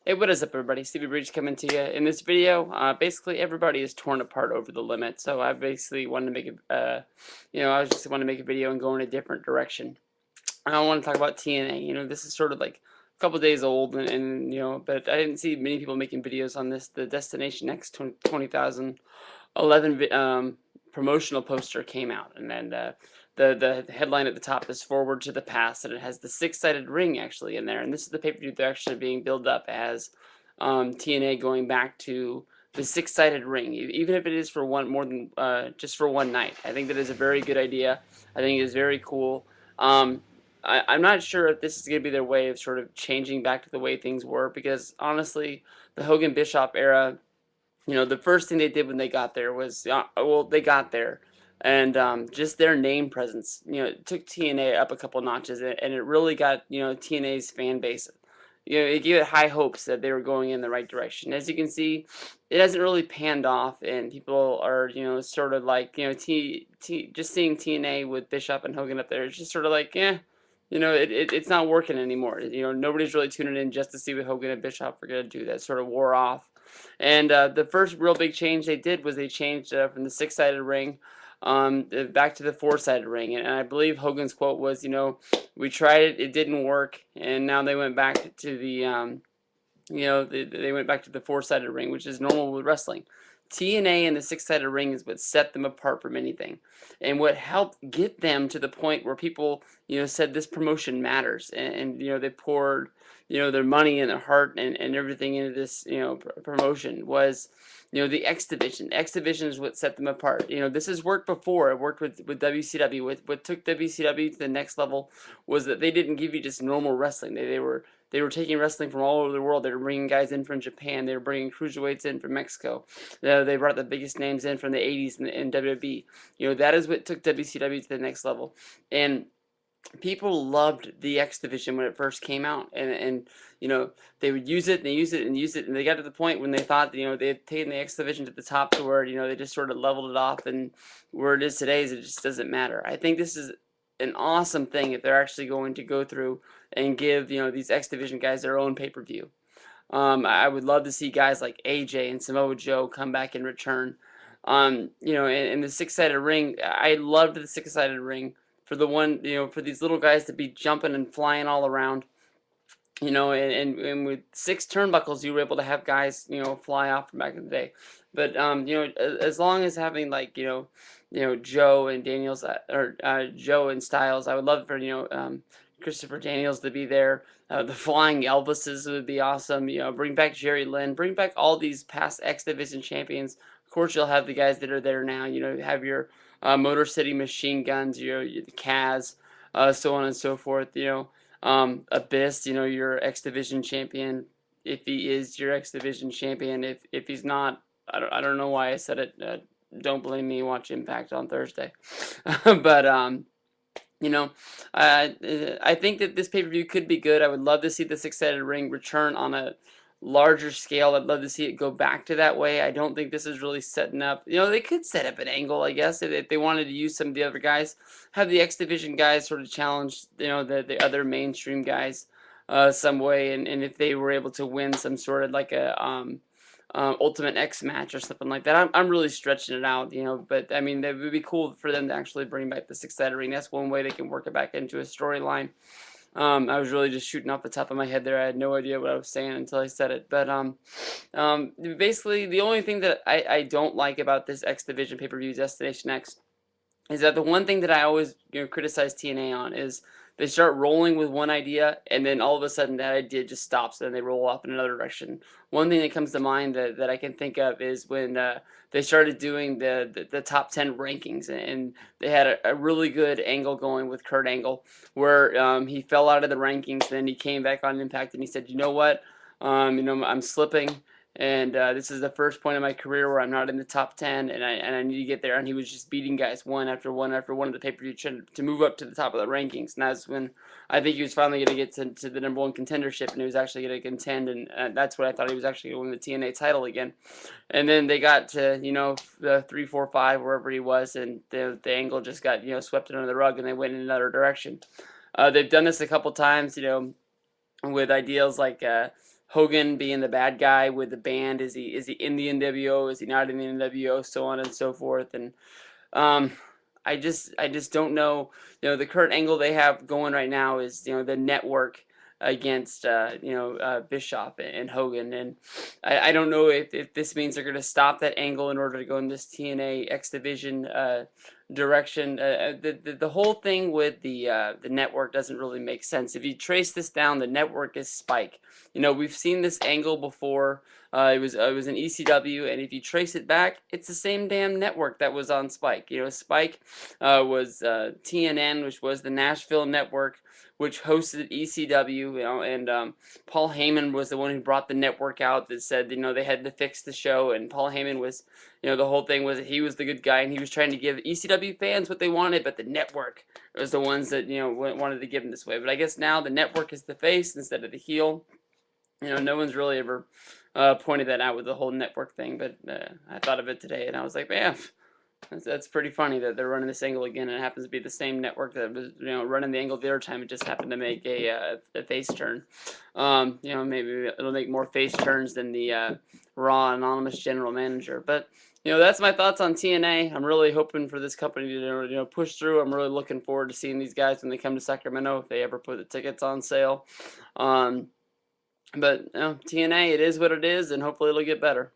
Hey, what is up, everybody? steviebreech coming to you. In this video, basically everybody is torn apart over the limit, so I basically wanted to make I just wanted to make a video and go in a different direction. I want to talk about TNA. This is sort of like a couple days old, and but I didn't see many people making videos on this. The Destination X 2011 promotional poster came out, and then the headline at the top is "Forward to the Past," and it has the six-sided ring actually in there. And this is the pay-per-view they're actually being built up as TNA going back to the six-sided ring, even if it is for one more than just for one night. I think that is a very good idea. I think it is very cool. I'm not sure if this is going to be their way of sort of changing back to the way things were, because honestly, the Hogan Bischoff era, the first thing they did when they got there was, well, they got there, and just their name presence, it took TNA up a couple notches, and it really got, TNA's fan base, it gave it high hopes that they were going in the right direction. As you can see, it hasn't really panned off, and people are, sort of like, just seeing TNA with Bischoff and Hogan up there, it's just sort of like, it's not working anymore. Nobody's really tuning in just to see what Hogan and Bischoff are going to do. That sort of wore off. And the first real big change they did was they changed from the six-sided ring back to the four-sided ring. And I believe Hogan's quote was, we tried it, it didn't work, and now they went back to they went back to the four-sided ring, which is normal with wrestling. TNA and the six-sided ring is what set them apart from anything, and what helped get them to the point where people, said this promotion matters, and they poured, their money and their heart and everything into this, promotion was, the X Division. X Division is what set them apart. This has worked before. It worked with WCW. What took WCW to the next level was that they didn't give you just normal wrestling. They were taking wrestling from all over the world. They were bringing guys in from Japan. They were bringing cruiserweights in from Mexico. They brought the biggest names in from the 80s in WWE. That is what took WCW to the next level. And people loved the X Division when it first came out, and they would use it and they use it and use it, and they got to the point when they thought they had taken the X Division to the top to where they just sort of leveled it off, and where it is today is it just doesn't matter. I think this is an awesome thing if they're actually going to go through and give these X Division guys their own pay-per-view. I would love to see guys like AJ and Samoa Joe come back and return. In the six-sided ring, I loved the six-sided ring for the one, for these little guys to be jumping and flying all around. And with six turnbuckles, you were able to have guys, fly off from back in the day. But as long as having like, Joe and Daniels or Joe and Styles, I would love for Christopher Daniels to be there. The Flying Elvises would be awesome. Bring back Jerry Lynn, bring back all these past X Division champions. Of course, you'll have the guys that are there now. Have your Motor City Machine Guns, the Kaz, so on and so forth. Abyss, your X Division champion, if he is your X Division champion. If he's not, I don't know why I said it. Don't blame me. Watch Impact on Thursday. But you know, I think that this pay-per-view could be good. I would love to see the six-sided ring return on a larger scale. I'd love to see it go back to that way. I don't think this is really setting up. They could set up an angle, I guess, if they wanted to use some of the other guys. Have the X Division guys sort of challenge, the other mainstream guys some way, and if they were able to win some sort of like a Ultimate X match or something like that. I'm really stretching it out, but I mean, it would be cool for them to actually bring back the six-sided ring. That's one way they can work it back into a storyline. I was really just shooting off the top of my head there. I had no idea what I was saying until I said it. But basically, the only thing that I don't like about this X Division pay-per-view, Destination X, is that the one thing that I always criticize TNA on is they start rolling with one idea, and then all of a sudden that idea just stops, and they roll off in another direction. One thing that comes to mind that I can think of is when they started doing the top 10 rankings, and they had a really good angle going with Kurt Angle, where he fell out of the rankings, then he came back on Impact, and he said, you know what, I'm slipping, and this is the first point in my career where I'm not in the top 10, and I need to get there. And he was just beating guys one after one after one of the pay-per-view to move up to the top of the rankings. And that's when I think he was finally going to get to the number one contendership, and he was actually going to contend. And that's when I thought he was actually going to win the TNA title again. And then they got to the 3, 4, 5 wherever he was, and the angle just got swept under the rug, and they went in another direction. They've done this a couple times, with ideas like Hogan being the bad guy with the band. Is he in the NWO? Is he not in the NWO? So on and so forth. And um, I just don't know. The current angle they have going right now is the network against Bischoff and Hogan, and I don't know if this means they're going to stop that angle in order to go in this TNA X Division direction. The whole thing with the network doesn't really make sense. If you trace this down, the network is Spike. We've seen this angle before. It was an ECW, and if you trace it back, it's the same damn network that was on Spike. Spike was TNN, which was the Nashville network, which hosted ECW. And Paul Heyman was the one who brought the network out that said they had to fix the show, and Paul Heyman was the whole thing was that he was the good guy, and he was trying to give ECW fans what they wanted, but the network was the ones that wanted to give them this way. But I guess now the network is the face instead of the heel. No one's really ever pointed that out with the whole network thing, but I thought of it today, and I was like, man, that's pretty funny that they're running this angle again, and it happens to be the same network that was running the angle the other time. It just happened to make a face turn. Maybe it'll make more face turns than the Raw Anonymous General Manager, but. That's my thoughts on TNA. I'm really hoping for this company to push through. I'm really looking forward to seeing these guys when they come to Sacramento, if they ever put the tickets on sale. But TNA, it is what it is, and hopefully it'll get better.